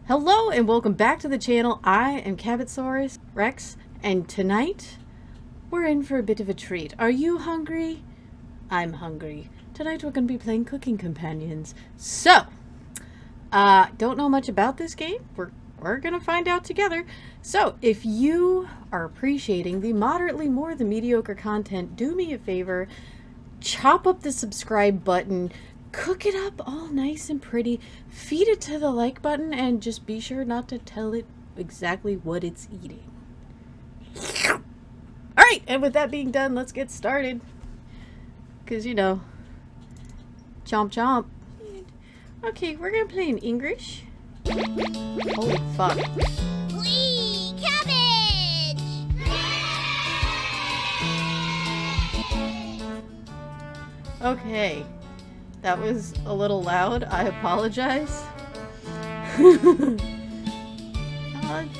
Hello and welcome back to the channel. I am Cabotsaurus Rex, and tonight we're in for a bit of a treat. Are you hungry? I'm hungry. Tonight we're going to be playing Cooking Companions. So, don't know much about this game. We're going to find out together. So, if you are appreciating the moderately more than mediocre content, do me a favor, chop up the subscribe button, cook it up all nice and pretty, feed it to the like button, and just be sure not to tell it exactly what it's eating. Alright, and with that being done, let's get started. Because, you know, chomp chomp. Okay, we're going to play in English. Holy fuck. Whee! Cabbage! Okay. That was a little loud. I apologize. Oh,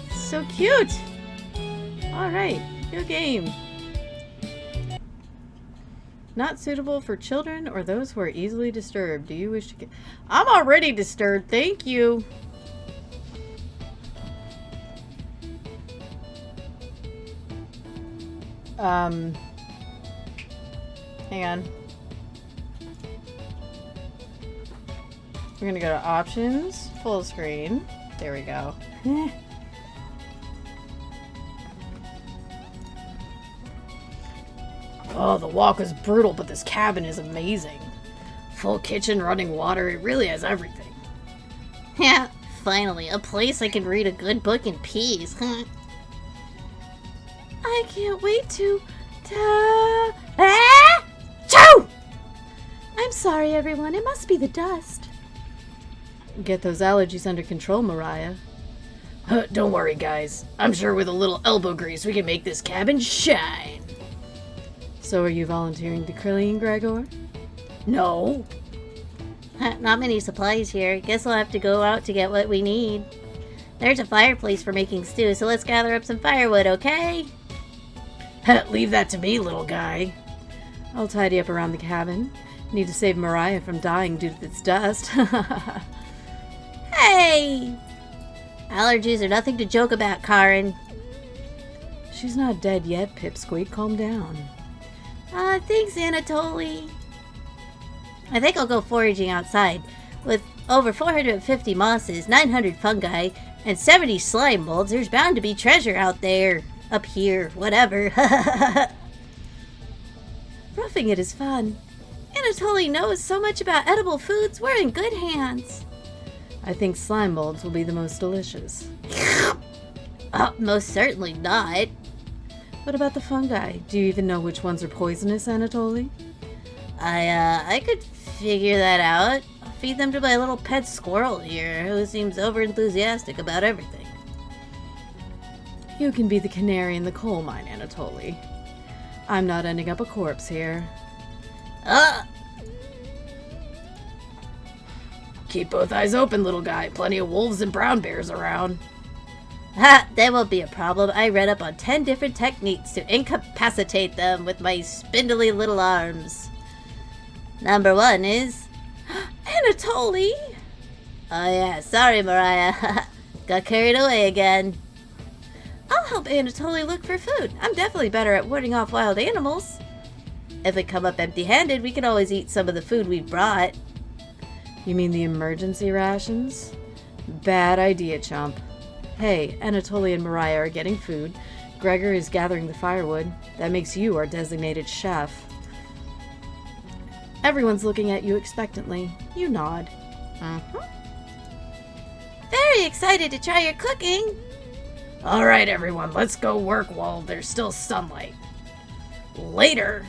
it's so cute. Alright, new game. Not suitable for children or those who are easily disturbed. Do you wish to get... I'm already disturbed, thank you. Hang on. We're gonna go to options, full screen. There we go. Oh, the walk is brutal, but this cabin is amazing. Full kitchen, running water, it really has everything. Yeah, finally, a place I can read a good book in peace. I can't wait to... Choo! I'm sorry, everyone. It must be the dust. Get those allergies under control, Mariah. Don't worry, guys. I'm sure with a little elbow grease we can make this cabin shine. So are you volunteering to clean, Gregor? No. Not many supplies here. Guess we'll have to go out to get what we need. There's a fireplace for making stew, so let's gather up some firewood, okay? Leave that to me, little guy. I'll tidy up around the cabin. Need to save Mariah from dying due to this dust. Hey! Allergies are nothing to joke about, Karen. She's not dead yet, Pipsqueak. Calm down. Thanks, Anatoly. I think I'll go foraging outside. With over 450 mosses, 900 fungi, and 70 slime molds, there's bound to be treasure out there. Up here, whatever. Roughing it is fun. Anatoly knows so much about edible foods. We're in good hands. I think slime molds will be the most delicious. Most certainly not. What about the fungi? Do you even know which ones are poisonous, Anatoly? I could figure that out. I'll feed them to my little pet squirrel here, who seems over-enthusiastic about everything. You can be the canary in the coal mine, Anatoly. I'm not ending up a corpse here. Keep both eyes open, little guy. Plenty of wolves and brown bears around. Ha! That won't be a problem. I read up on 10 different techniques to incapacitate them with my spindly little arms. Number 1 is... Anatoly! Oh yeah, sorry, Mariah. Got carried away again. I'll help Anatoly look for food. I'm definitely better at warding off wild animals. If we come up empty-handed, we can always eat some of the food we brought. You mean the emergency rations? Bad idea, chump. Hey, Anatoly and Mariah are getting food. Gregor is gathering the firewood. That makes you our designated chef. Everyone's looking at you expectantly. You nod. Very excited to try your cooking. Alright, everyone, let's go work while there's still sunlight. Later!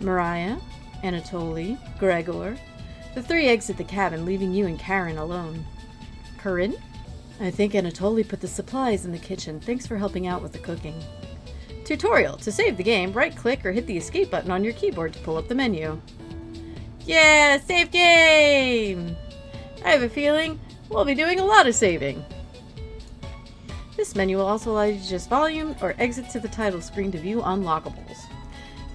Mariah, Anatoly, Gregor. The 3 exit the cabin, leaving you and Karen alone. Corinne? I think Anatoly put the supplies in the kitchen. Thanks for helping out with the cooking. Tutorial. To save the game, right-click or hit the escape button on your keyboard to pull up the menu. Yeah, save game! I have a feeling we'll be doing a lot of saving. This menu will also allow you to adjust volume or exit to the title screen to view unlockables.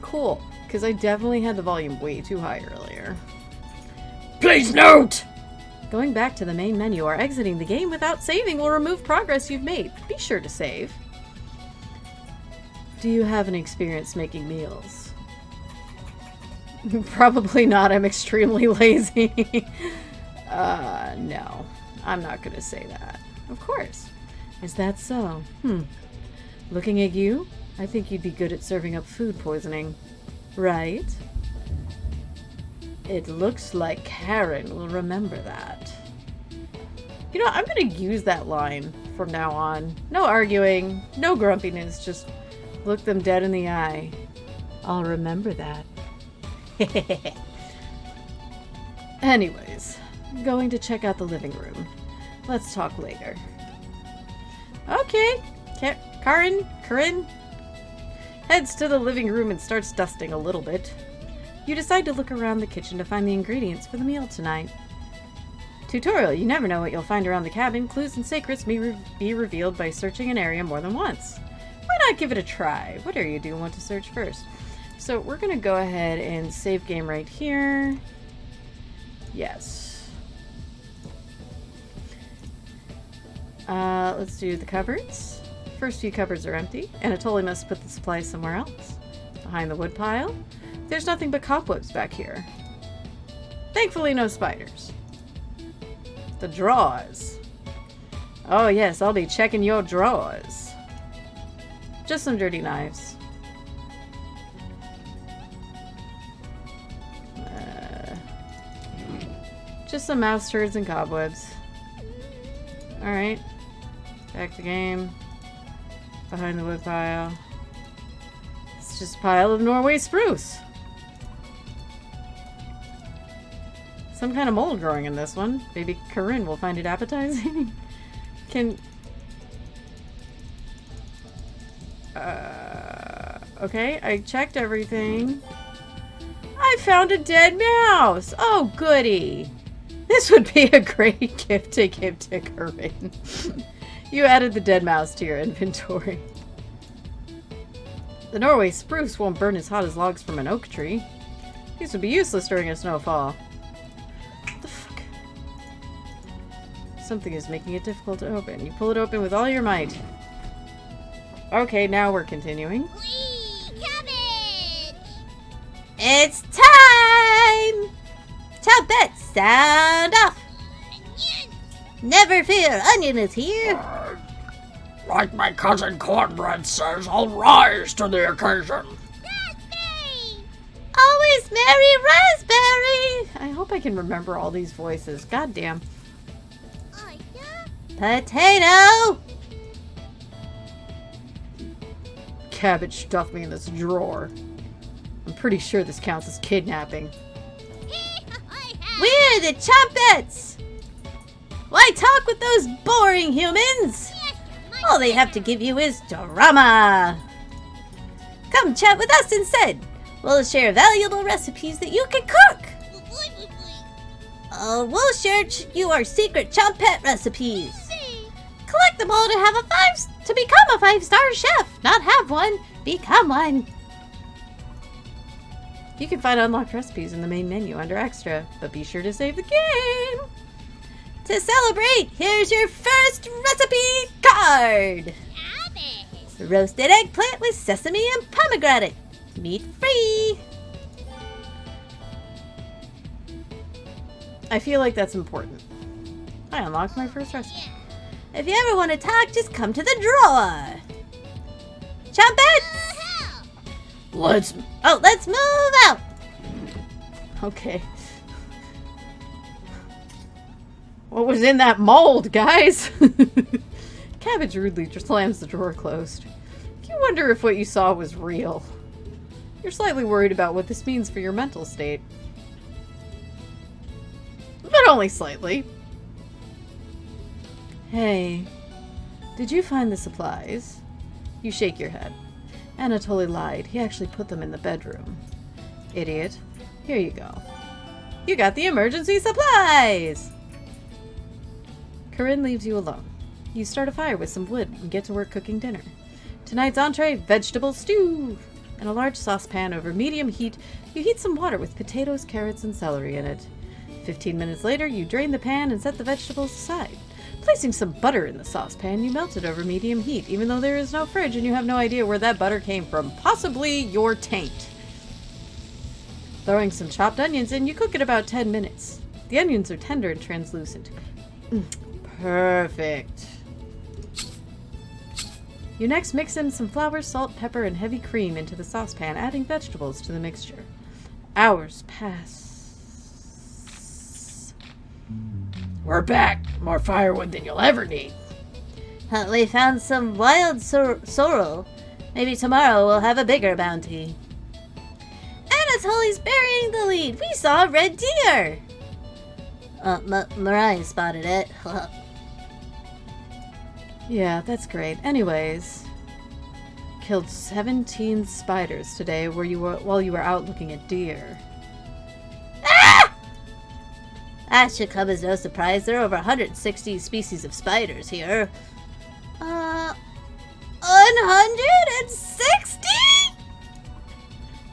Cool, because I definitely had the volume way too high earlier. Please note! Going back to the main menu or exiting the game without saving will remove progress you've made. Be sure to save. Do you have any experience making meals? Probably not. I'm extremely lazy. No. I'm not going to say that. Of course. Is that so? Looking at you, I think you'd be good at serving up food poisoning. Right? It looks like Karen will remember that. You know, I'm going to use that line from now on. No arguing, no grumpiness, just look them dead in the eye. I'll remember that. Anyways, going to check out the living room. Let's talk later. Okay, Karen heads to the living room and starts dusting a little bit. You decide to look around the kitchen to find the ingredients for the meal tonight. Tutorial, you never know what you'll find around the cabin. Clues and secrets may be revealed by searching an area more than once. Why not give it a try? What area do you want to search first? So we're going to go ahead and save game right here. Yes. Let's do the cupboards. First few cupboards are empty. Anatoly must put the supplies somewhere else. Behind the wood pile. There's nothing but cobwebs back here. Thankfully, no spiders. The drawers. Oh yes, I'll be checking your drawers. Just some dirty knives. Just some mouse turds and cobwebs. Alright. Back to game. Behind the wood pile. It's just a pile of Norway spruce. Some kind of mold growing in this one. Maybe Corinne will find it appetizing. Okay, I checked everything. I found a dead mouse! Oh, goody! This would be a great gift to give to Corinne. You added the dead mouse to your inventory. The Norway spruce won't burn as hot as logs from an oak tree. These would be useless during a snowfall. What the fuck? Something is making it difficult to open. You pull it open with all your might. Okay, now we're continuing. Whee! Cabbage! It's time! Trumpet, sound off! Onion. Never fear, Onion is here! Like my cousin Cornbread says, I'll rise to the occasion. Raspberry! Always merry raspberry! I hope I can remember all these voices. Goddamn. Oh, yeah? Potato! Cabbage stuffed me in this drawer. I'm pretty sure this counts as kidnapping. We're the Trumpets! Why talk with those boring humans? All they have to give you is drama. Come chat with us instead. We'll share valuable recipes that you can cook. We'll share you our secret Trumpet recipes. Collect them all to become a 5-star chef. Not have one, become one. You can find unlocked recipes in the main menu under Extra, but be sure to save the game! To celebrate, here's your first recipe card! Roasted eggplant with sesame and pomegranate. Meat free! I feel like that's important. I unlocked my first recipe. If you ever want to talk, just come to the drawer. Trumpets! Let's move out! Okay. What was in that mold, guys? Cabbage rudely just slams the drawer closed. You wonder if what you saw was real. You're slightly worried about what this means for your mental state. But only slightly. Hey, did you find the supplies? You shake your head. Anatoly lied. He actually put them in the bedroom. Idiot. Here you go. You got the emergency supplies! Corinne leaves you alone. You start a fire with some wood and get to work cooking dinner. Tonight's entree, vegetable stew! In a large saucepan over medium heat, you heat some water with potatoes, carrots, and celery in it. 15 minutes later, you drain the pan and set the vegetables aside. Placing some butter in the saucepan, you melt it over medium heat, even though there is no fridge and you have no idea where that butter came from. Possibly your taint. Throwing some chopped onions in, you cook it about 10 minutes. The onions are tender and translucent. Perfect. You next mix in some flour, salt, pepper, and heavy cream into the saucepan, adding vegetables to the mixture. Hours pass. We're back. More firewood than you'll ever need. We found some wild sorrel. Maybe tomorrow we'll have a bigger bounty. Anatoly's burying the lead. We saw a red deer. Mariah spotted it. Yeah, that's great. Anyways, killed 17 spiders today while you were out looking at deer. Ah! That should come as no surprise. There are over 160 species of spiders here. 160?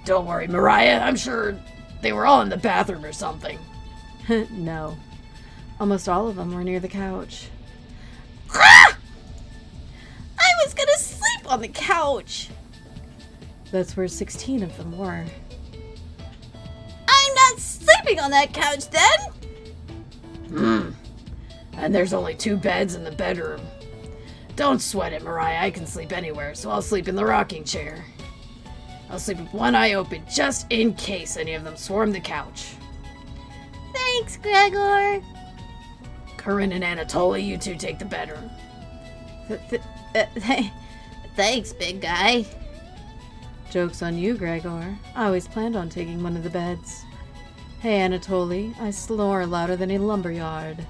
Don't worry, Mariah. I'm sure they were all in the bathroom or something. No. Almost all of them were near the couch. Ah! I was gonna sleep on the couch. That's where 16 of them were. I'm not sleeping on that couch then. And there's only 2 beds in the bedroom. Don't sweat it, Mariah. I can sleep anywhere, so I'll sleep in the rocking chair. I'll sleep with one eye open just in case any of them swarm the couch. Thanks, Gregor. Corinne and Anatoly, you two take the bedroom. Thanks, big guy. Joke's on you, Gregor. I always planned on taking one of the beds. Hey, Anatoly, I snore louder than a lumberyard.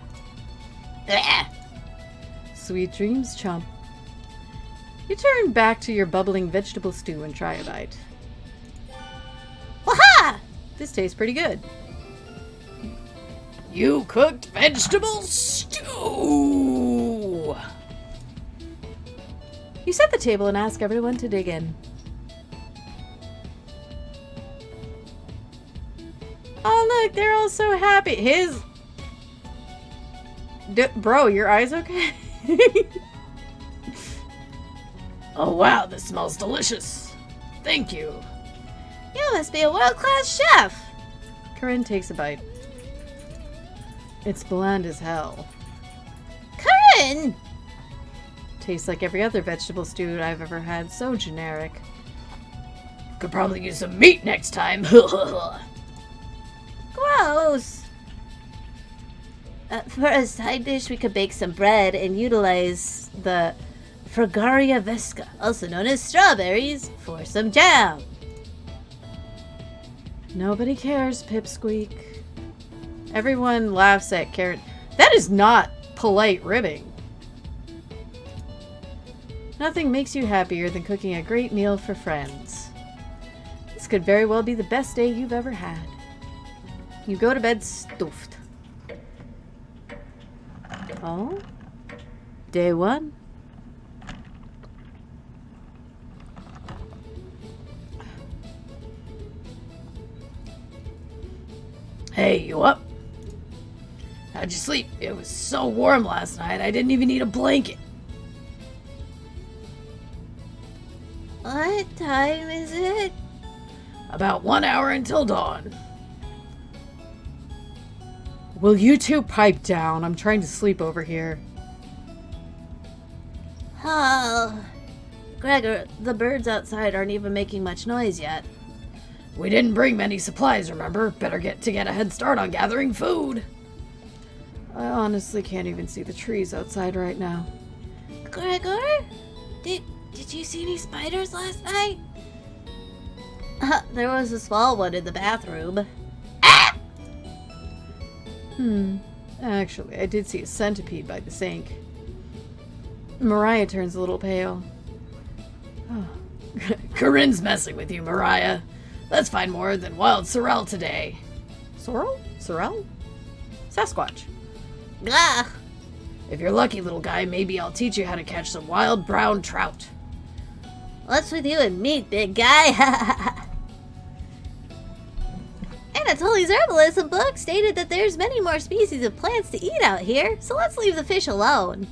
Sweet dreams, chump. You turn back to your bubbling vegetable stew and try a bite. Waha! This tastes pretty good. You cooked vegetable stew! You set the table and ask everyone to dig in. Oh, look, they're all so happy. Bro, your eyes okay? Oh wow, this smells delicious. Thank you. You must be a world-class chef. Corinne takes a bite. It's bland as hell. Corinne! Tastes like every other vegetable stew I've ever had. So generic. Could probably use some meat next time. Gross. For a side dish, we could bake some bread and utilize the Fragaria vesca, also known as strawberries, for some jam. Nobody cares, Pipsqueak. Everyone laughs at Karen. That is not polite ribbing. Nothing makes you happier than cooking a great meal for friends. This could very well be the best day you've ever had. You go to bed stuffed. Oh? Day 1? Hey, you up? How'd you sleep? It was so warm last night, I didn't even need a blanket. What time is it? About 1 hour until dawn. Will you two pipe down? I'm trying to sleep over here. Oh. Gregor, the birds outside aren't even making much noise yet. We didn't bring many supplies, remember? Better get a head start on gathering food. I honestly can't even see the trees outside right now. Gregor? Did you see any spiders last night? There was a small one in the bathroom. Actually, I did see a centipede by the sink. Mariah turns a little pale. Oh. Corinne's messing with you, Mariah. Let's find more than wild sorrel today. Sorrel? Sorrel? Sasquatch. Ah, If you're lucky, little guy, maybe I'll teach you how to catch some wild brown trout. what's with you and meat, big guy? Anatoly's herbalism book stated that there's many more species of plants to eat out here, so let's leave the fish alone.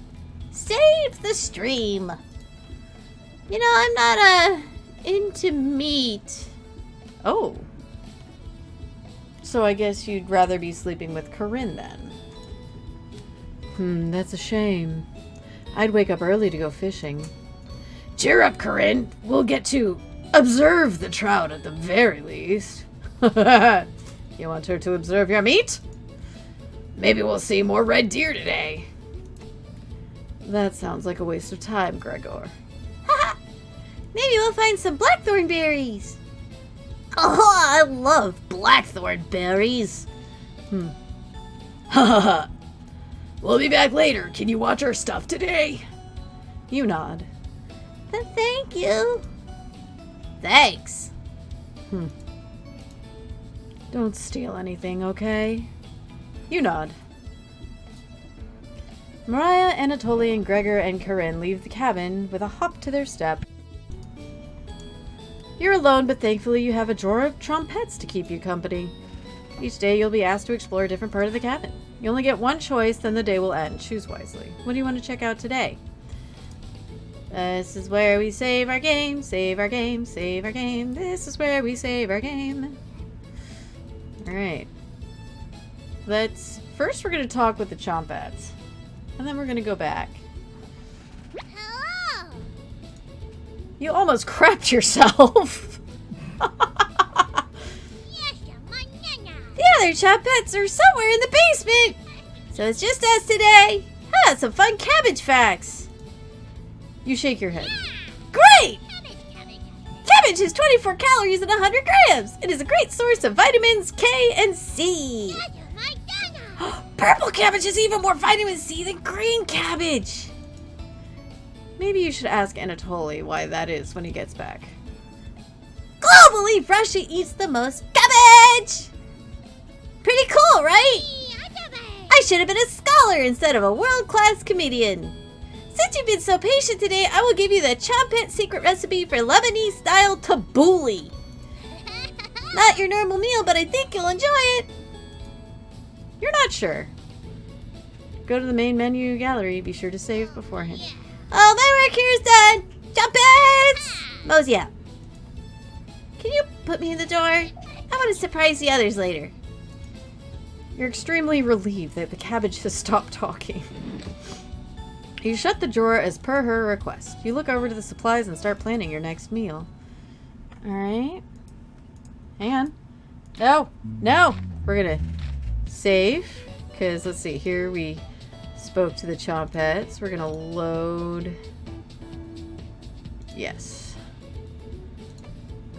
Save the stream. You know, I'm not, into meat. Oh. So I guess you'd rather be sleeping with Corinne then. That's a shame. I'd wake up early to go fishing. Cheer up, Corinne. We'll get to observe the trout at the very least. You want her to observe your meat? Maybe we'll see more red deer today. That sounds like a waste of time, Gregor. Maybe we'll find some blackthorn berries. Oh, I love blackthorn berries. We'll be back later. Can you watch our stuff today? You nod. Thank you. Thanks. Don't steal anything, okay? You nod. Mariah, Anatoly, and Gregor and Corinne leave the cabin with a hop to their step. You're alone, but thankfully you have a drawer of trompettes to keep you company. Each day you'll be asked to explore a different part of the cabin. You only get one choice, then the day will end. Choose wisely. What do you want to check out today? This is where we save our game, save our game, save our game. This is where we save our game. Alright. First we're going to talk with the Chompettes. And then we're going to go back. Hello. You almost crapped yourself. The other Chompettes are somewhere in the basement. So it's just us today. Some fun cabbage facts. You shake your head. Great! Cabbage has 24 calories and 100 grams. It is a great source of vitamins K and C. Purple cabbage has even more vitamin C than green cabbage. Maybe you should ask Anatoly why that is when he gets back. Globally, Russia eats the most cabbage. Pretty cool, right? I should have been a scholar instead of a world-class comedian. Since you've been so patient today, I will give you the Chompette secret recipe for Lebanese-style tabbouleh. Not your normal meal, but I think you'll enjoy it. You're not sure. Go to the main menu gallery. Be sure to save beforehand. Oh, my work here is done. Chompettes! Mosey out. Can you put me in the door? I want to surprise the others later. You're extremely relieved that the cabbage has stopped talking. You shut the drawer as per her request. You look over to the supplies and start planning your next meal. Alright. Hang on. No! No! We're gonna save. Because, let's see, here we spoke to the Chompettes. We're gonna load. Yes.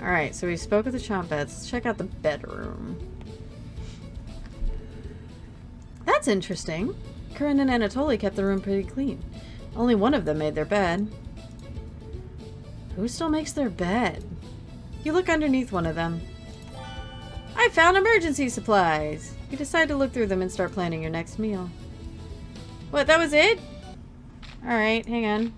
Alright, so we spoke with the Chompettes. Let's check out the bedroom. That's interesting. Corinne and Anatoly kept the room pretty clean. Only one of them made their bed. Who still makes their bed? You look underneath one of them. I found emergency supplies. You decide to look through them and start planning your next meal. What, that was it? Alright, hang on.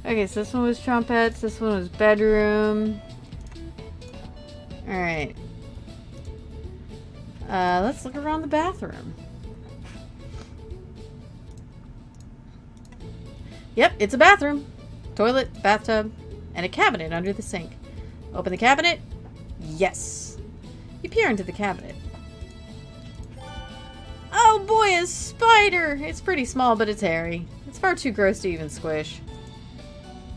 Okay, so this one was Chompettes, this one was bedroom. Alright. Let's look around the bathroom. Yep, it's a bathroom. Toilet, bathtub, and a cabinet under the sink. Open the cabinet. Yes. You peer into the cabinet. Oh boy, a spider! It's pretty small, but it's hairy. It's far too gross to even squish.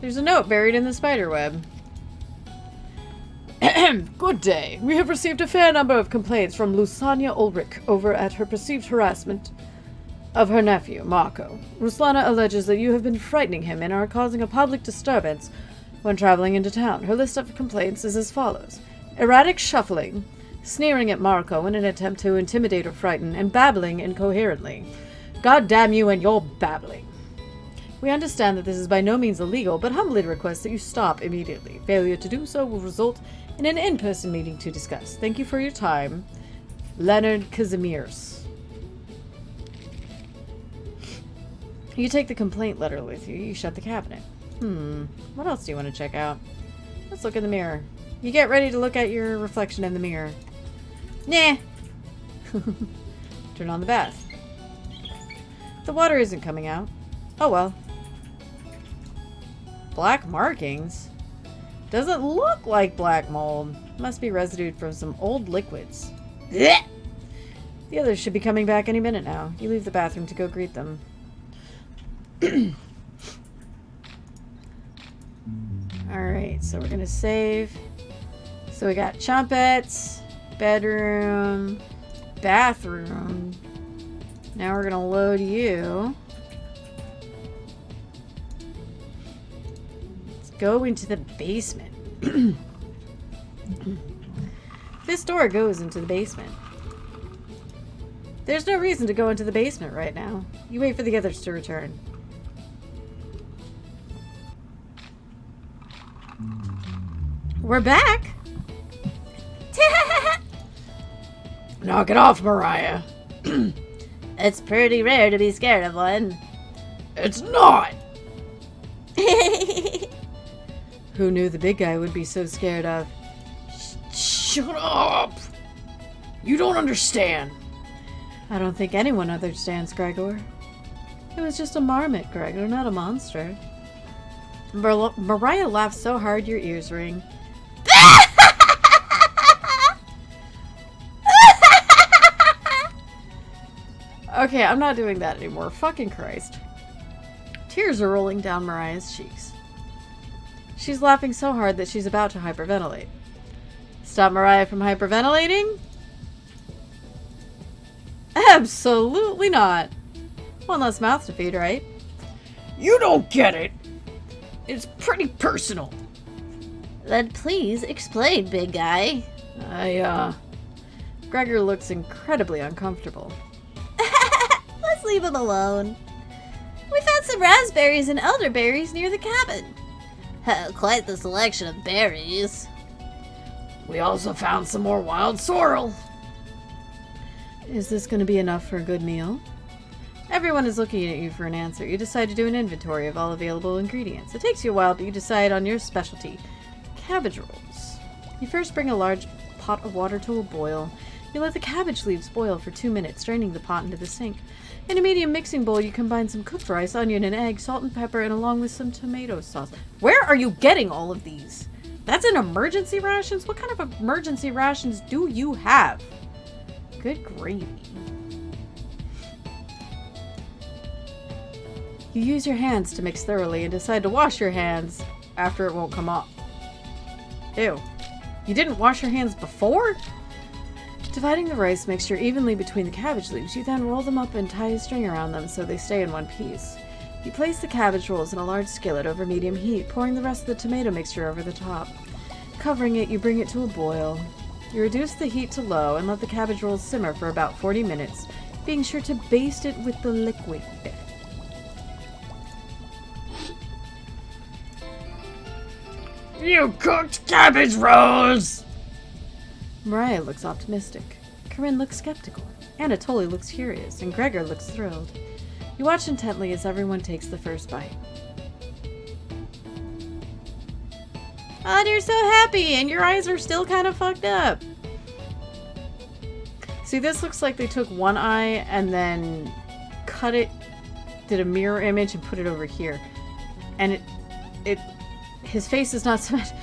There's a note buried in the spider web. Good day. We have received a fair number of complaints from Lusania Ulrich over at her perceived harassment of her nephew, Marco. Ruslana alleges that you have been frightening him and are causing a public disturbance when traveling into town. Her list of complaints is as follows. Erratic shuffling, sneering at Marco in an attempt to intimidate or frighten, and babbling incoherently. God damn you and your babbling. We understand that this is by no means illegal, but humbly request that you stop immediately. Failure to do so will result in an in-person meeting to discuss. Thank you for your time. Leonard Kazimierz. You take the complaint letter with you. You shut the cabinet. What else do you want to check out? Let's look in the mirror. You get ready to look at your reflection in the mirror. Nah. Turn on the bath. The water isn't coming out. Oh well. Black markings? Doesn't look like black mold. Must be residue from some old liquids. Blech. The others should be coming back any minute now. You leave the bathroom to go greet them. Alright, so we're gonna save. So we got chumpets, bedroom, bathroom. Now we're gonna load you. Let's go into the basement. This door goes into the basement. There's no reason to go into the basement right now. You wait for the others to return. We're back! Knock it off, Mariah. It's pretty rare to be scared of one. It's not! Who knew the big guy would be so scared of? Shut up! You don't understand. I don't think anyone understands, Gregor. It was just a marmot, Gregor, not a monster. Mariah laughed so hard your ears ring. Okay, I'm not doing that anymore. Fucking Christ. Tears are rolling down Mariah's cheeks. She's laughing so hard that she's about to hyperventilate. Stop Mariah from hyperventilating? Absolutely not. One less mouth to feed, right? You don't get it. It's pretty personal. Then please explain, big guy. Gregor looks incredibly uncomfortable. Let's leave him alone. We found some raspberries and elderberries near the cabin. Quite the selection of berries. We also found some more wild sorrel. Is this going to be enough for a good meal? Everyone is looking at you for an answer. You decide to do an inventory of all available ingredients. It takes you a while, but you decide on your specialty. Cabbage rolls. You first bring a large pot of water to a boil. You let the cabbage leaves boil for 2 minutes, draining the pot into the sink. In a medium mixing bowl, you combine some cooked rice, onion, and egg, salt and pepper, and along with some tomato sauce. Where are you getting all of these? That's in emergency rations? What kind of emergency rations do you have? Good gravy. You use your hands to mix thoroughly and decide to wash your hands after it won't come off. Ew. You didn't wash your hands before? Dividing the rice mixture evenly between the cabbage leaves, you then roll them up and tie a string around them so they stay in one piece. You place the cabbage rolls in a large skillet over medium heat, pouring the rest of the tomato mixture over the top. Covering it, you bring it to a boil. You reduce the heat to low and let the cabbage rolls simmer for about 40 minutes, being sure to baste it with the liquid. You cooked cabbage rolls! Mariah looks optimistic. Corinne looks skeptical. Anatoly looks curious, and Gregor looks thrilled. You watch intently as everyone takes the first bite. Oh, you're so happy, and your eyes are still kind of fucked up. See, this looks like they took one eye and then cut it, did a mirror image, and put it over here. And his face is not symmetrical.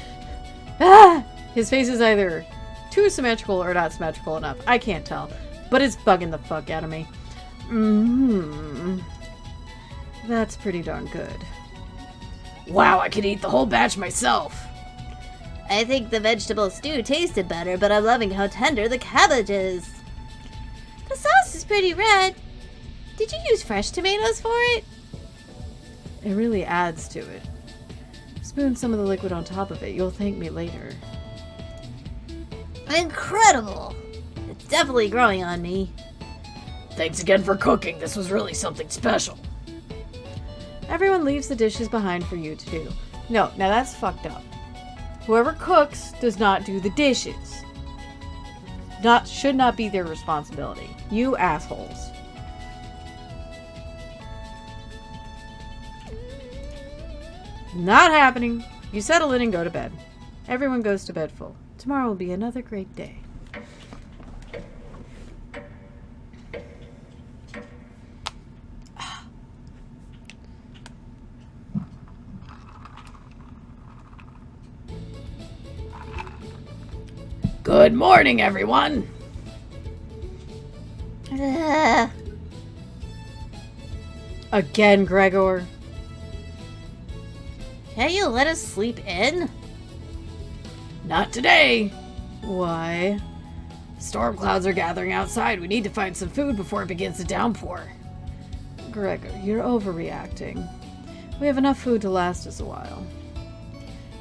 His face is either too symmetrical or not symmetrical enough. I can't tell. But it's bugging the fuck out of me. That's pretty darn good. Wow, I could eat the whole batch myself. I think the vegetable stew tasted better, but I'm loving how tender the cabbage is. The sauce is pretty red. Did you use fresh tomatoes for it? It really adds to it. Spoon some of the liquid on top of it. You'll thank me later. Incredible! It's definitely growing on me. Thanks again for cooking. This was really something special. Everyone leaves the dishes behind for you to do. No, now that's fucked up. Whoever cooks does not do the dishes. Should not be their responsibility. You assholes. Not happening. You settle in and go to bed. Everyone goes to bed full. Tomorrow will be another great day. Good morning, everyone. Again, Gregor. Can't you let us sleep in? Not today. Why? Storm clouds are gathering outside. We need to find some food before it begins to downpour. Gregor, you're overreacting. We have enough food to last us a while.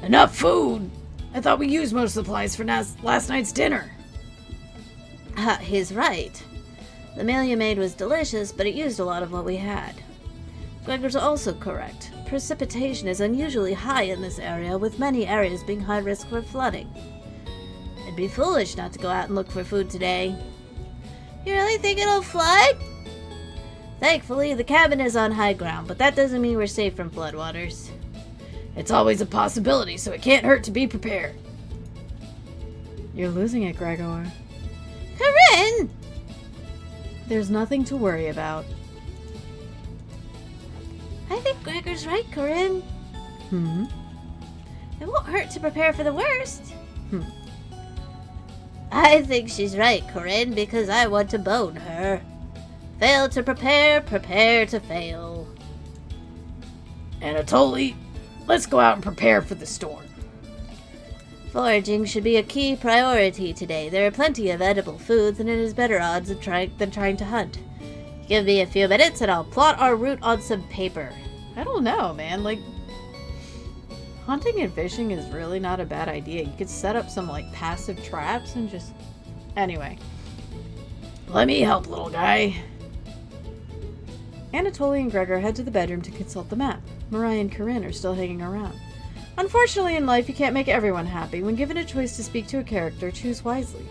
Enough food? I thought we used most supplies for last night's dinner. He's right. The meal you made was delicious, but it used a lot of what we had. Gregor's also correct. Precipitation is unusually high in this area, with many areas being high risk for flooding. It'd be foolish not to go out and look for food today. You really think it'll flood? Thankfully, the cabin is on high ground, but that doesn't mean we're safe from floodwaters. It's always a possibility, so it can't hurt to be prepared. You're losing it, Gregor. Corinne! There's nothing to worry about. I think Gregor's right, Corinne. It won't hurt to prepare for the worst. I think she's right, Corinne, because I want to bone her. Fail to prepare, prepare to fail. Anatoly, let's go out and prepare for the storm. Foraging should be a key priority today. There are plenty of edible foods, and it is better odds than trying to hunt. Give me a few minutes, and I'll plot our route on some paper. I don't know, man. Like, hunting and fishing is really not a bad idea. You could set up some, like, passive traps and just... Anyway. Let me help, little guy. Anatoly and Gregor head to the bedroom to consult the map. Mariah and Corinne are still hanging around. Unfortunately, in life, you can't make everyone happy. When given a choice to speak to a character, choose wisely.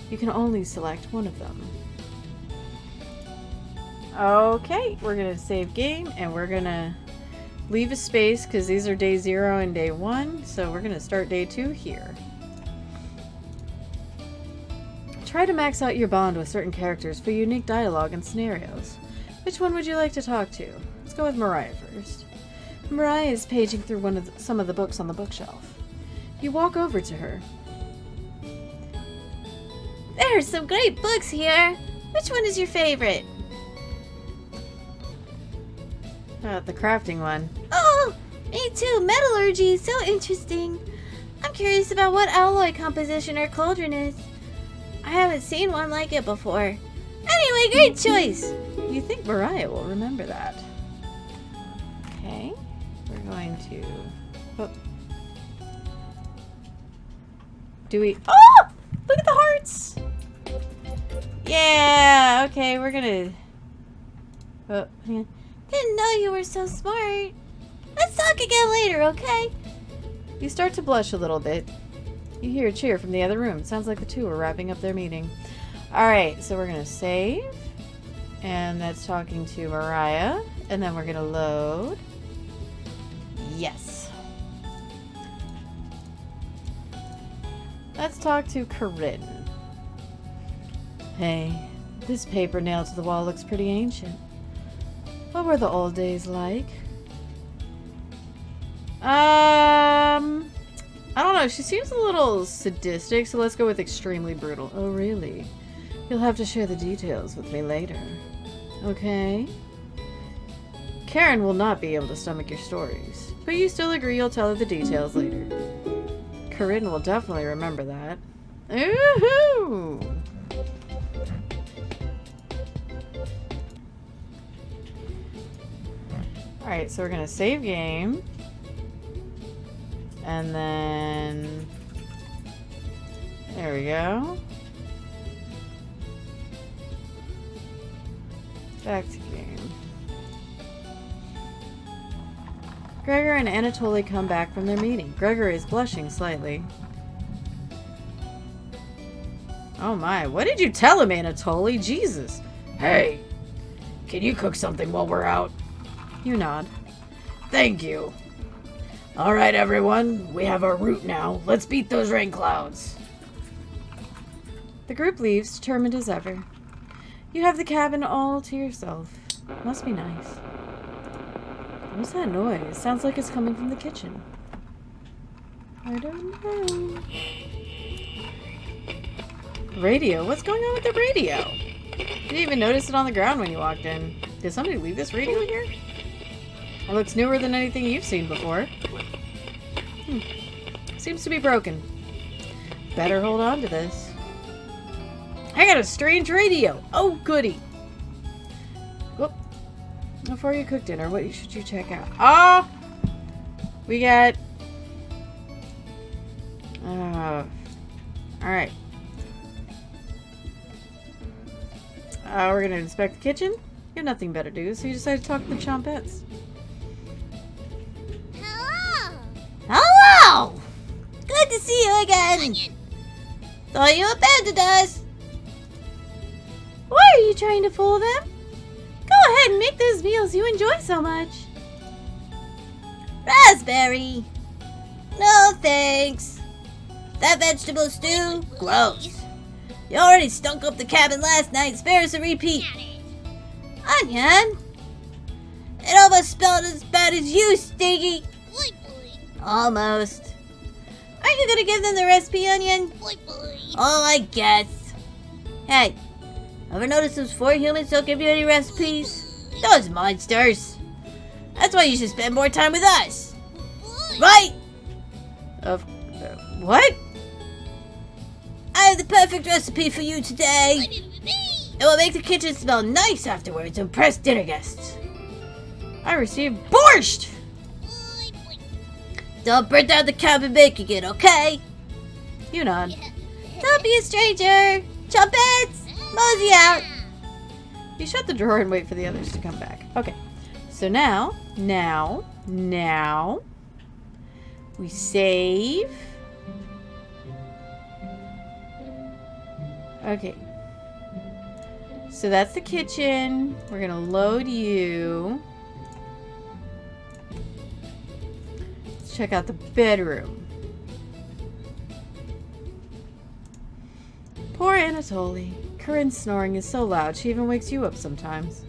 You can only select one of them. Okay, we're going to save game, and we're going to leave a space, because these are day 0 and day 1, so we're going to start day 2 here. Try to max out your bond with certain characters for unique dialogue and scenarios. Which one would you like to talk to? Let's go with Mariah first. Mariah is paging through some of the books on the bookshelf. You walk over to her. There are some great books here. Which one is your favorite? The crafting one. Oh, me too. Metallurgy is so interesting. I'm curious about what alloy composition our cauldron is. I haven't seen one like it before. Anyway, great choice. You think Mariah will remember that. Okay. We're going to... Oh. Do we... Oh! Look at the hearts! Yeah! Okay, we're gonna... Oh, hang on. Didn't know you were so smart. Let's talk again later, okay? You start to blush a little bit. You hear a cheer from the other room. It sounds like the two are wrapping up their meeting. Alright, so we're gonna save. And that's talking to Mariah. And then we're gonna load. Yes. Let's talk to Corinne. Hey, this paper nailed to the wall looks pretty ancient. What were the old days like? I don't know. She seems a little sadistic, so let's go with extremely brutal. Oh, really? You'll have to share the details with me later. Okay? Karen will not be able to stomach your stories, but you still agree you'll tell her the details later. Corinne will definitely remember that. Woohoo! Alright, so we're gonna save game. And then... There we go. Back to game. Gregor and Anatoly come back from their meeting. Gregor is blushing slightly. Oh my, what did you tell him, Anatoly? Jesus. Hey, can you cook something while we're out? You nod. Thank you. Alright, everyone. We have our route now. Let's beat those rain clouds. The group leaves, determined as ever. You have the cabin all to yourself. Must be nice. What's that noise? Sounds like it's coming from the kitchen. I don't know. Radio? What's going on with the radio? Didn't even notice it on the ground when you walked in. Did somebody leave this radio here? It looks newer than anything you've seen before. Seems to be broken. Better hold on to this. I got a strange radio. Oh, goody. Whoop. Before you cook dinner, what should you check out? Oh! We got... Alright. We're going to inspect the kitchen. You have nothing better to do, so you decide to talk to the Chompettes. Hello! Hello! Good to see you again. Thought you abandoned us. Why are you trying to fool them? Go ahead and make those meals you enjoy so much. Raspberry. No thanks. That vegetable stew? Gross. You already stunk up the cabin last night. Spare us a repeat. Onion? It almost spelled as bad as you, Stinky. Almost. Aren't you gonna give them the recipe, Onion? Oh, I guess. Hey, ever notice those 4 humans don't give you any recipes? Those monsters. That's why you should spend more time with us. Right? What? I have the perfect recipe for you today. It will make the kitchen smell nice afterwards and impress dinner guests. I received borscht! Don't burn down the cabin making it, okay? You nod. Don't be a stranger. Chumpets, mosey out. You shut the drawer and wait for the others to come back. Okay. So now, we save. Okay. So that's the kitchen. We're gonna load you. Let's check out the bedroom. Poor Anatoly. Corinne's snoring is so loud she even wakes you up sometimes.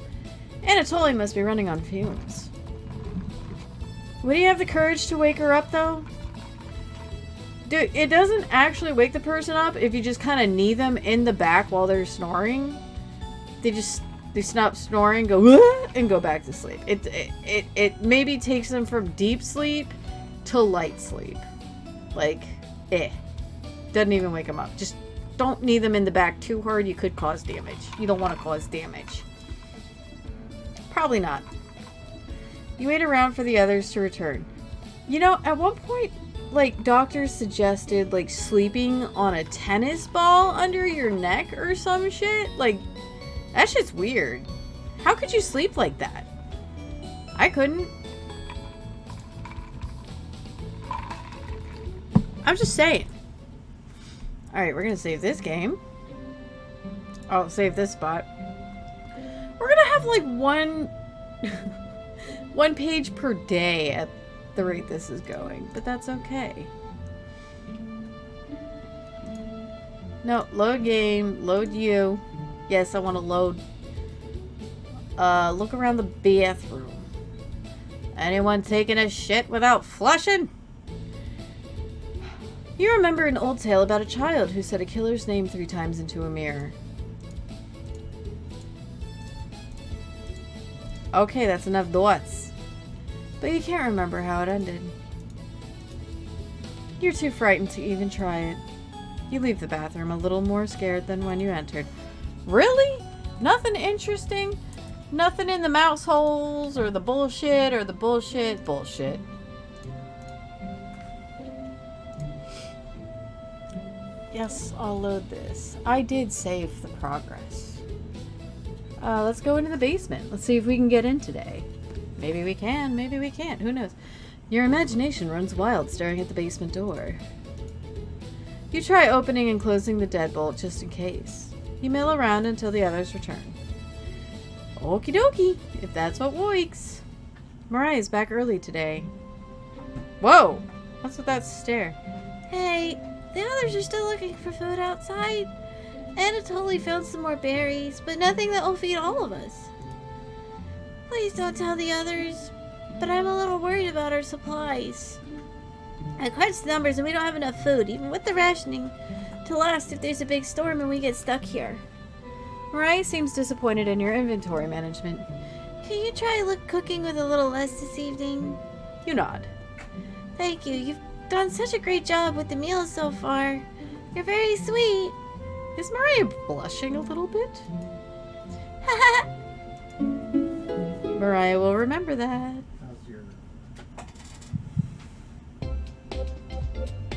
Anatoly must be running on fumes. Would you have the courage to wake her up though? Dude, it doesn't actually wake the person up if you just kind of knee them in the back while they're snoring. They stop snoring, go "Wah!" and go back to sleep. It maybe takes them from deep sleep to light sleep. Like, doesn't even wake them up. Just don't knee them in the back too hard. You could cause damage. You don't want to cause damage. Probably not. You wait around for the others to return. You know, at one point, like, doctors suggested, like, sleeping on a tennis ball under your neck or some shit. Like, that shit's weird. How could you sleep like that? I couldn't. I'm just saying. Alright, we're gonna save this game. I'll save this spot. We're gonna have, like, one page per day at the rate this is going, but that's okay. No, load game, load you. Yes, I want to load. Look around the bathroom. Anyone taking a shit without flushing? You remember an old tale about a child who said a killer's name 3 times into a mirror. Okay, that's enough dots. But you can't remember how it ended. You're too frightened to even try it. You leave the bathroom a little more scared than when you entered. Really? Nothing interesting? Nothing in the mouse holes or the bullshit or the bullshit? Bullshit. Yes, I'll load this. I did save the progress. Let's go into the basement. Let's see if we can get in today. Maybe we can, maybe we can't. Who knows? Your imagination runs wild staring at the basement door. You try opening and closing the deadbolt just in case. You mill around until the others return. Okie dokie, if that's what works. Mariah's back early today. Whoa! What's with that stare? Hey, the others are still looking for food outside. Anatoly found some more berries, but nothing that will feed all of us. Please don't tell the others, but I'm a little worried about our supplies. I crunched the numbers and we don't have enough food, even with the rationing, to last if there's a big storm and we get stuck here. Mariah seems disappointed in your inventory management. Can you try cooking with a little less this evening? You nod. Thank you. You've done such a great job with the meals so far. You're very sweet. Is Mariah blushing a little bit? Mariah will remember that.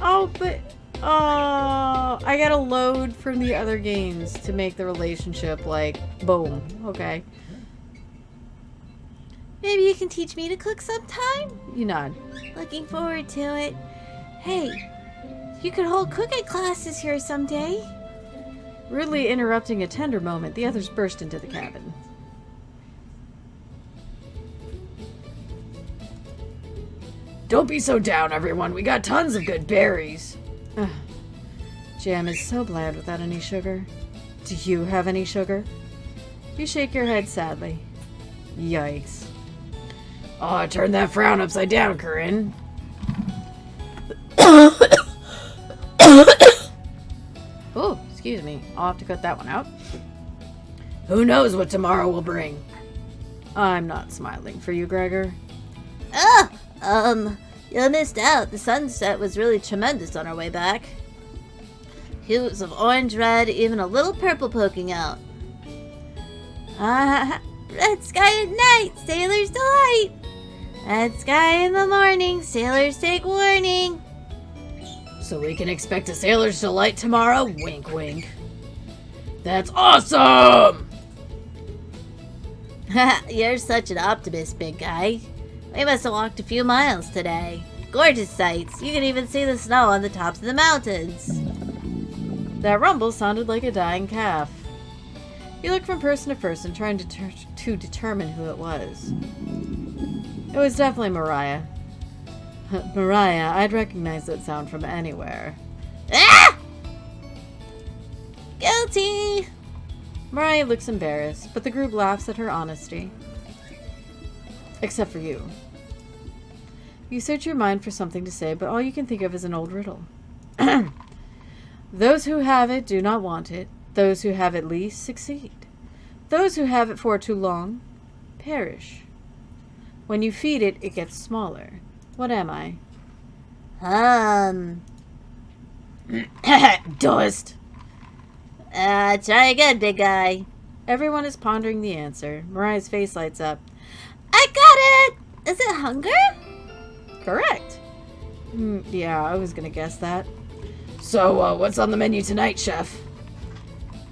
Oh, but... Oh, I gotta load from the other games to make the relationship, like, boom. Okay. Maybe you can teach me to cook sometime? You nod. Looking forward to it. Hey, you could hold cooking classes here someday. Rudely interrupting a tender moment, the others burst into the cabin. Don't be so down, everyone. We got tons of good berries. Ugh. Jam is so bland without any sugar. Do you have any sugar? You shake your head sadly. Yikes. Oh, turn that frown upside down, Corinne. Oh, excuse me. I'll have to cut that one out. Who knows what tomorrow will bring? I'm not smiling for you, Gregor. You missed out. The sunset was really tremendous on our way back. Hues of orange, red, even a little purple poking out. Red sky at night, sailor's delight. Red sky in the morning, sailors take warning. So we can expect a sailor's delight tomorrow? Wink, wink. That's awesome! You're such an optimist, big guy. We must have walked a few miles today. Gorgeous sights. You can even see the snow on the tops of the mountains. That rumble sounded like a dying calf. You looked from person to person, trying to determine who it was. It was definitely Mariah. Mariah, I'd recognize that sound from anywhere. Ah! Guilty! Mariah looks embarrassed, but the group laughs at her honesty. Except for you. You search your mind for something to say, but all you can think of is an old riddle. Those who have it do not want it. Those who have at least succeed. Those who have it for too long perish. When you feed it, it gets smaller. What am I? Dust. Try again, big guy. Everyone is pondering the answer. Mariah's face lights up. I got it! Is it hunger? Correct. Yeah, I was gonna guess that. So, what's on the menu tonight, chef?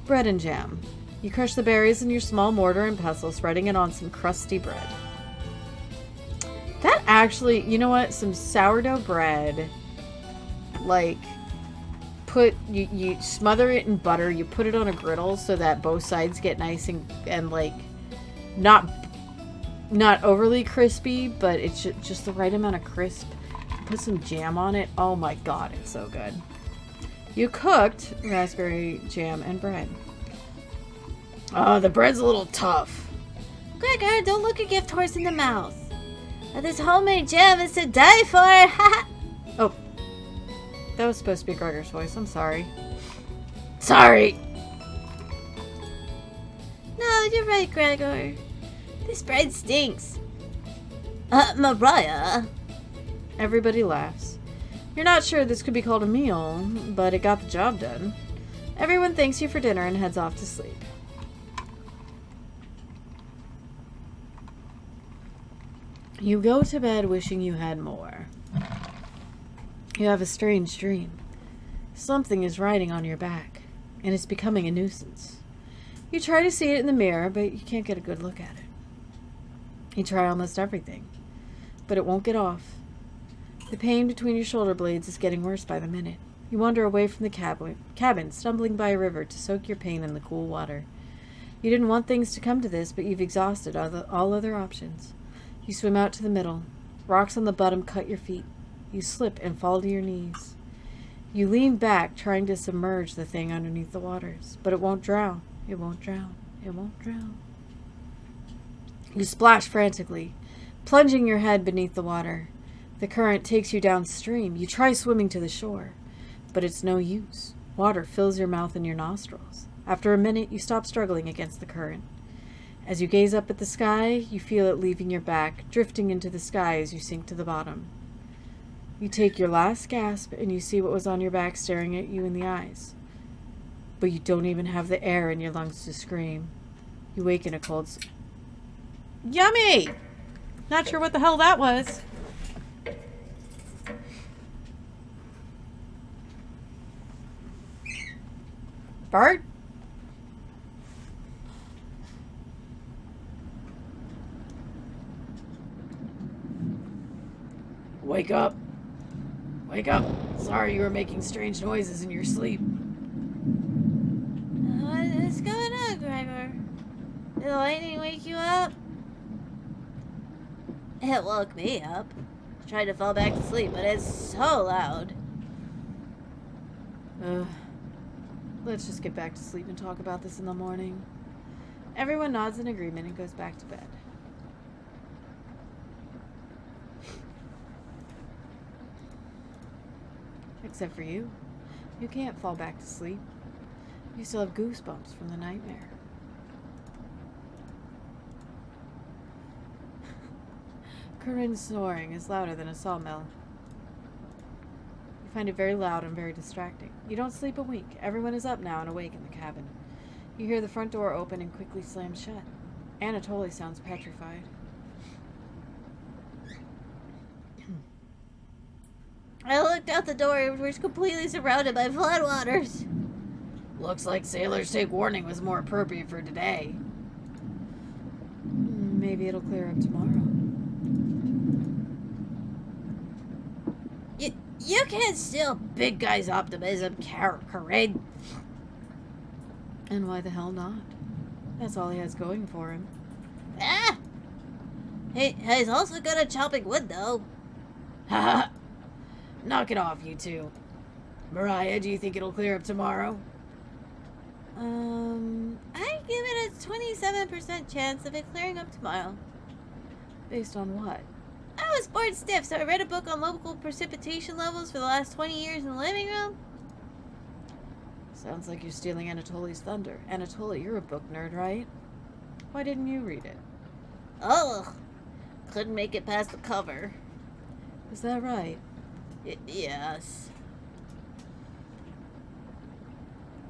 Bread and jam. You crush the berries in your small mortar and pestle, spreading it on some crusty bread. That actually, you know what? Some sourdough bread, like, you smother it in butter, you put it on a griddle so that both sides get nice and like, not overly crispy, but it's just the right amount of crisp. Put some jam on it. Oh my god, it's so good. You cooked raspberry jam and bread. The bread's a little tough. Gregor, don't look a gift horse in the mouth. This homemade jam is to die for. Oh, that was supposed to be Gregor's voice. I'm sorry. Sorry. No, you're right, Gregor. This bread stinks. Mariah. Everybody laughs. You're not sure this could be called a meal, but it got the job done. Everyone thanks you for dinner and heads off to sleep. You go to bed wishing you had more. You have a strange dream. Something is riding on your back, and it's becoming a nuisance. You try to see it in the mirror, but you can't get a good look at it. You try almost everything, but it won't get off. The pain between your shoulder blades is getting worse by the minute. You wander away from the cabin, stumbling by a river to soak your pain in the cool water. You didn't want things to come to this, but you've exhausted all other options. You swim out to the middle. Rocks on the bottom cut your feet. You slip and fall to your knees. You lean back, trying to submerge the thing underneath the waters, but it won't drown. It won't drown. It won't drown. You splash frantically, plunging your head beneath the water. The current takes you downstream. You try swimming to the shore, but it's no use. Water fills your mouth and your nostrils. After a minute, you stop struggling against the current. As you gaze up at the sky, you feel it leaving your back, drifting into the sky as you sink to the bottom. You take your last gasp, and you see what was on your back staring at you in the eyes. But you don't even have the air in your lungs to scream. You wake in a cold... Yummy! Not sure what the hell that was. Bart? Wake up. Wake up. Sorry you were making strange noises in your sleep. What is going on, Gregor? Did the lightning wake you up? It woke me up. I tried to fall back to sleep, but it's so loud. Let's just get back to sleep and talk about this in the morning. Everyone nods in agreement and goes back to bed. Except for you. You can't fall back to sleep. You still have goosebumps from the nightmare. Corinne's snoring is louder than a sawmill. You find it very loud and very distracting. You don't sleep a wink. Everyone is up now and awake in the cabin. You hear the front door open and quickly slam shut. Anatoly sounds petrified. I looked out the door and we're completely surrounded by floodwaters. Looks like sailors take warning was more appropriate for today. Maybe it'll clear up tomorrow. You can't steal big guy's optimism, Corinne. And why the hell not? That's all he has going for him. Ah! He's also good at chopping wood, though. Haha. Knock it off, you two. Mariah, do you think it'll clear up tomorrow? I give it a 27% chance of it clearing up tomorrow. Based on what? I was bored stiff, so I read a book on local precipitation levels for the last 20 years in the living room. Sounds like you're stealing Anatoly's thunder. Anatoly, you're a book nerd, right? Why didn't you read it? Oh, couldn't make it past the cover. Is that right? Yes.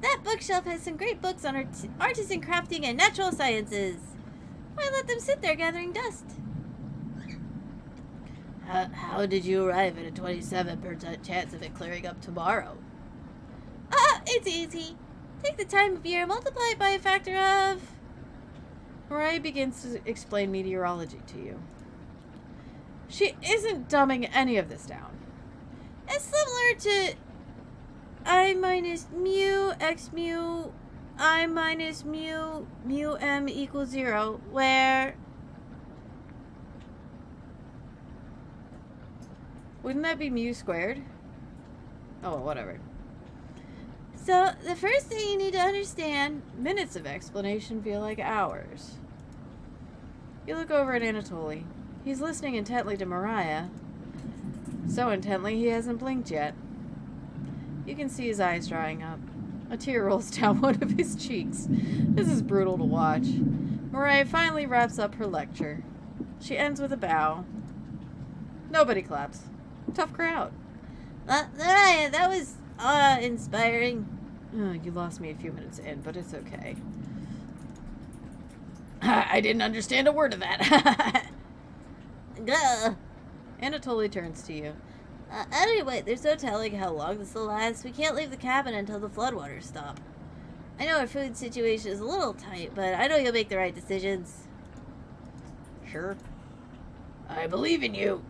That bookshelf has some great books on artisan crafting and natural sciences. Why let them sit there gathering dust? How did you arrive at a 27% chance of it clearing up tomorrow? It's easy. Take the time of year, multiply it by a factor of... Mariah begins to explain meteorology to you. She isn't dumbing any of this down. It's similar to I minus mu x mu I minus mu m equals 0, where... Wouldn't that be mu squared? Oh, well, whatever. So, the first thing you need to understand... Minutes of explanation feel like hours. You look over at Anatoly. He's listening intently to Mariah. So intently he hasn't blinked yet. You can see his eyes drying up. A tear rolls down one of his cheeks. This is brutal to watch. Mariah finally wraps up her lecture. She ends with a bow. Nobody claps. Tough crowd. Mariah, that was awe-inspiring. You lost me a few minutes in, but it's okay. I didn't understand a word of that. Duh. Anatoly turns to you. Anyway, there's no telling how long this will last. We can't leave the cabin until the floodwaters stop. I know our food situation is a little tight, but I know you'll make the right decisions. Sure. I believe in you.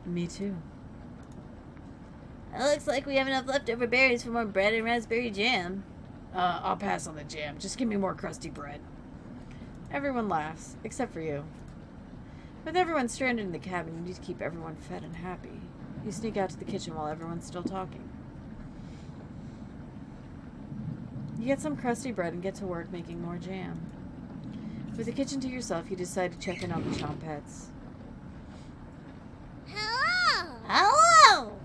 Me too. It looks like we have enough leftover berries for more bread and raspberry jam. I'll pass on the jam. Just give me more crusty bread. Everyone laughs, except for you. With everyone stranded in the cabin, you need to keep everyone fed and happy. You sneak out to the kitchen while everyone's still talking. You get some crusty bread and get to work making more jam. With the kitchen to yourself, you decide to check in on the chompettes. Hello! Hello!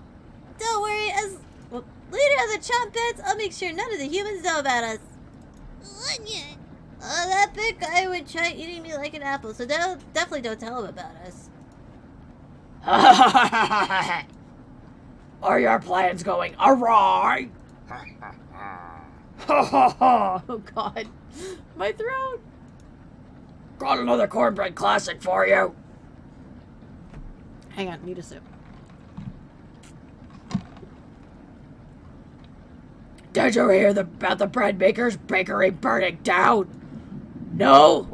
Don't worry, as leader of the Chompettes, I'll make sure none of the humans know about us. Onion! Oh, that big guy would try eating me like an apple, so definitely don't tell him about us. Are your plans going awry? Oh god. My throat! Got another cornbread classic for you. Hang on, need a sip. Did you hear about the bread maker's bakery burning down? No?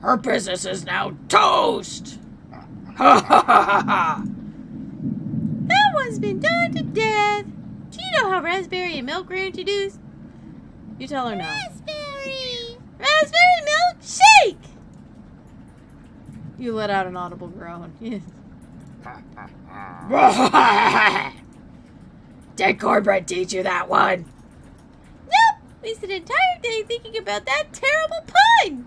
Her business is now toast! Ha ha ha ha! That one's been done to death. Do you know how raspberry and milk were introduced? You tell her no. Raspberry milk shake! You let out an audible groan. Did cornbread teach you that one? Nope! Wasted an entire day thinking about that terrible pun!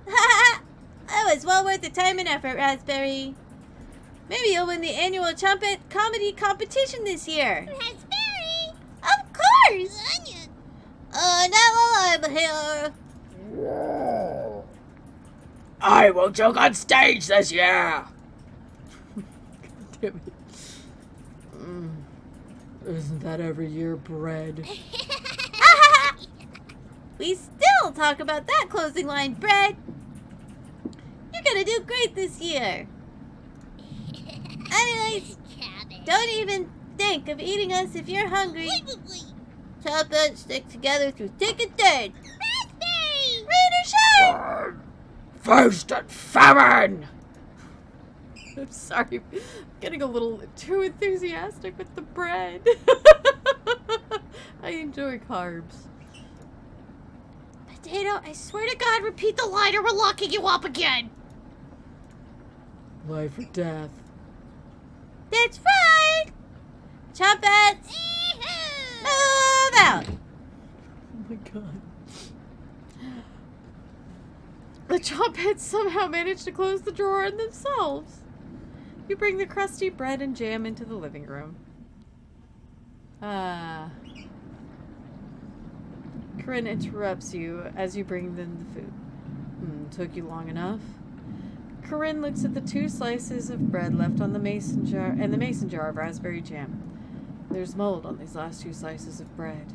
That was well worth the time and effort, Raspberry. Maybe you'll win the annual Chompet Comedy Competition this year. Raspberry? Of course! Onion. Not while I'm here. I will joke on stage this year! Damn it. Isn't that every year bread? We still talk about that closing line, Bread. You're gonna do great this year. Anyways, don't even think of eating us if you're hungry. Chompets stick together through thick and thin. Raspberry! Rain or shine! Feast and famine! I'm sorry. I'm getting a little too enthusiastic with the bread. I enjoy carbs. Potato, I swear to God, repeat the line or we're locking you up again. Life or death. That's right! Chompets! Move out! Oh my god. The chompettes somehow managed to close the drawer on themselves. You bring the crusty bread and jam into the living room. Corinne interrupts you as you bring them the food. Took you long enough? Corinne looks at the 2 slices of bread left on the mason jar and the mason jar of raspberry jam. There's mold on these last 2 slices of bread.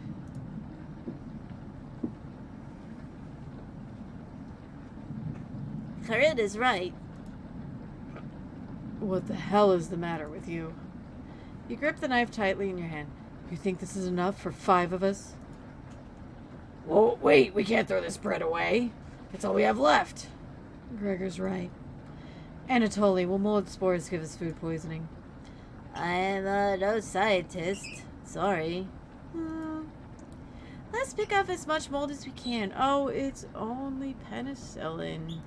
Corinne is right. What the hell is the matter with you? You grip the knife tightly in your hand. You think this is enough for 5 of us? Oh, wait, we can't throw this bread away. It's all we have left. Gregor's right. Anatoly, will mold spores give us food poisoning? I am no scientist. Sorry. Let's pick up as much mold as we can. Oh, it's only penicillin.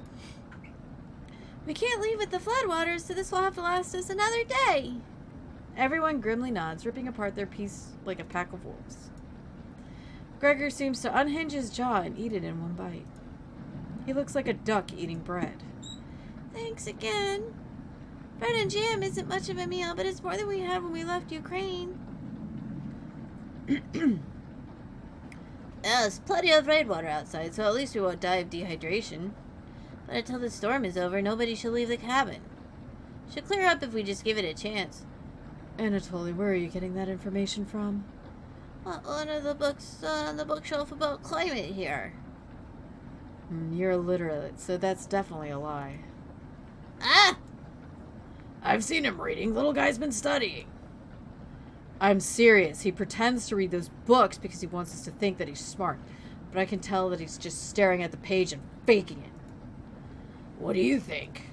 We can't leave with the floodwaters, so this will have to last us another day. Everyone grimly nods, ripping apart their piece like a pack of wolves. Gregor seems to unhinge his jaw and eat it in one bite. He looks like a duck eating bread. Thanks again. Bread and jam isn't much of a meal, but it's more than we had when we left Ukraine. There's plenty of rainwater outside, so at least we won't die of dehydration. But until the storm is over, nobody should leave the cabin. Should clear up if we just give it a chance. Anatoly, where are you getting that information from? One of the books on the bookshelf about climate here. You're illiterate, so that's definitely a lie. Ah! I've seen him reading. Little guy's been studying. I'm serious. He pretends to read those books because he wants us to think that he's smart. But I can tell that he's just staring at the page and faking it. What do you think?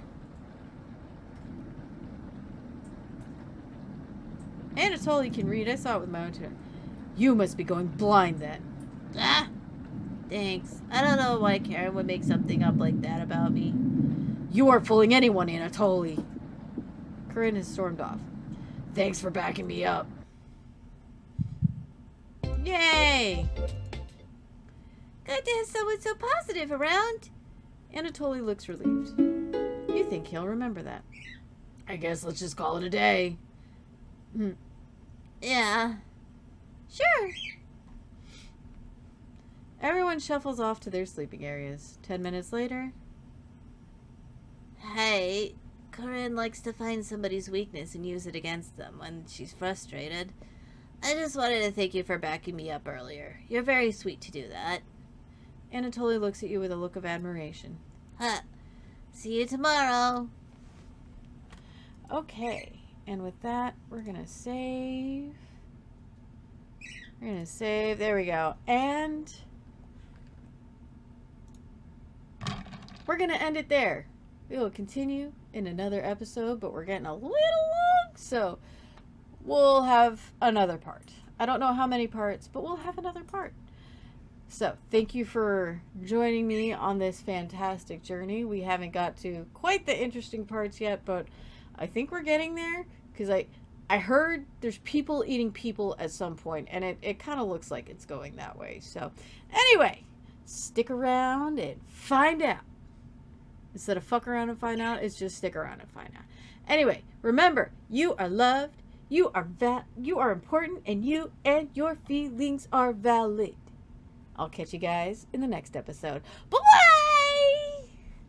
Anatoly can read. I saw it with my own two. You must be going blind then. Ah! Thanks. I don't know why Karen would make something up like that about me. You aren't fooling anyone, Anatoly. Corinne has stormed off. Thanks for backing me up. Yay! Good to have someone so positive around. Anatoly looks relieved. You think he'll remember that? I guess let's just call it a day. Yeah. Sure. Everyone shuffles off to their sleeping areas. 10 minutes later. Hey, Corinne likes to find somebody's weakness and use it against them when she's frustrated. I just wanted to thank you for backing me up earlier. You're very sweet to do that. Anatoly looks at you with a look of admiration. Huh. See you tomorrow. Okay, and with that, we're gonna save. There we go. And we're gonna end it there. We will continue in another episode, but we're getting a little long, so we'll have another part. I don't know how many parts, but we'll have another part. So, thank you for joining me on this fantastic journey. We haven't got to quite the interesting parts yet, but I think we're getting there, because I heard there's people eating people at some point, and it kind of looks like it's going that way. So, anyway, stick around and find out. Instead of fuck around and find out, it's just stick around and find out. Anyway, remember, you are loved, you are important, and you and your feelings are valid. I'll catch you guys in the next episode. Bye-bye!